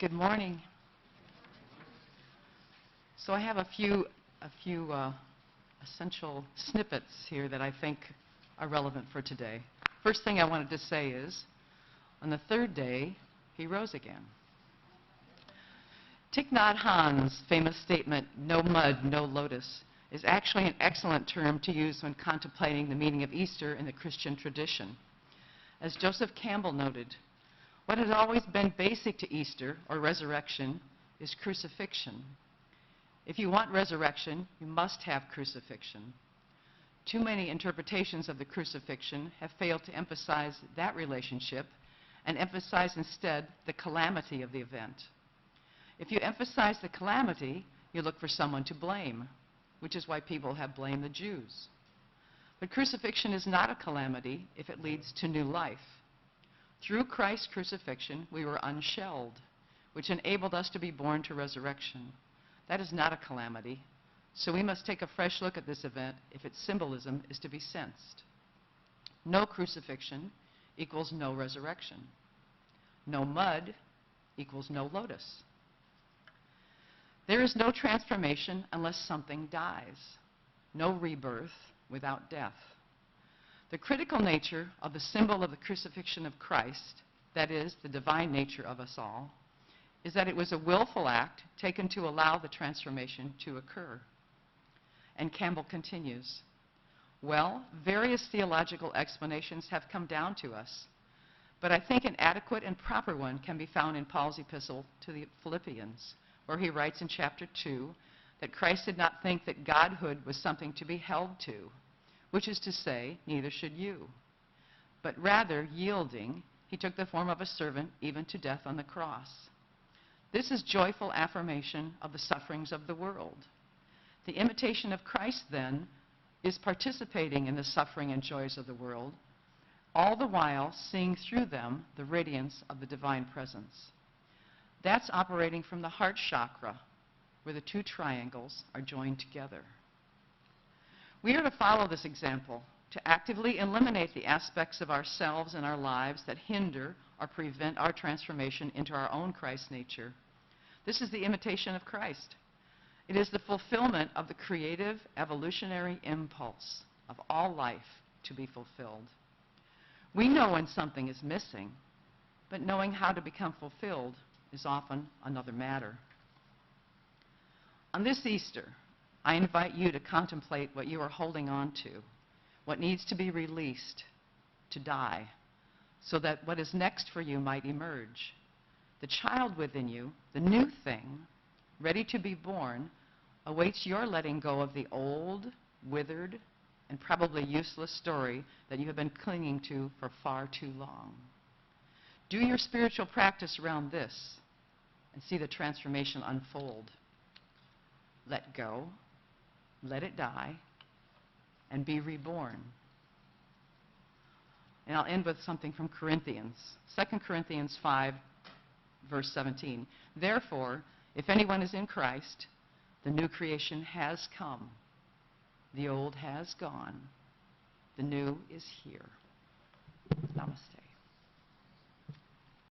Good morning. So I have a few essential snippets here that I think are relevant for today. First thing I wanted to say is, on the third day, he rose again. Thich Nhat Hanh's famous statement, "No mud, no lotus," is actually an excellent term to use when contemplating the meaning of Easter in the Christian tradition. As Joseph Campbell noted, what has always been basic to Easter, or resurrection, is crucifixion. If you want resurrection, you must have crucifixion. Too many interpretations of the crucifixion have failed to emphasize that relationship and emphasize instead the calamity of the event. If you emphasize the calamity, you look for someone to blame, which is why people have blamed the Jews. But crucifixion is not a calamity if it leads to new life. Through Christ's crucifixion, we were unshelled, which enabled us to be born to resurrection. That is not a calamity, so we must take a fresh look at this event if its symbolism is to be sensed. No crucifixion equals no resurrection. No mud equals no lotus. There is no transformation unless something dies. No rebirth without death. The critical nature of the symbol of the crucifixion of Christ, that is, the divine nature of us all, is that it was a willful act taken to allow the transformation to occur. And Campbell continues, well, various theological explanations have come down to us, but I think an adequate and proper one can be found in Paul's epistle to the Philippians, where he writes in chapter 2 that Christ did not think that godhood was something to be held to, which is to say, neither should you. But rather, yielding, he took the form of a servant, even to death on the cross. This is joyful affirmation of the sufferings of the world. The imitation of Christ, then, is participating in the suffering and joys of the world, all the while seeing through them the radiance of the divine presence. That's operating from the heart chakra, where the two triangles are joined together. We are to follow this example, to actively eliminate the aspects of ourselves and our lives that hinder or prevent our transformation into our own Christ nature. This is the imitation of Christ. It is the fulfillment of the creative, evolutionary impulse of all life to be fulfilled. We know when something is missing, but knowing how to become fulfilled is often another matter. On this Easter, I invite you to contemplate what you are holding on to, what needs to be released, to die, so that what is next for you might emerge. The child within you, the new thing, ready to be born, awaits your letting go of the old, withered, and probably useless story that you have been clinging to for far too long. Do your spiritual practice around this and see the transformation unfold. Let go, let it die, and be reborn. And I'll end with something from Corinthians, 2 Corinthians 5, verse 17. Therefore, if anyone is in Christ, the new creation has come. The old has gone. The new is here. Namaste.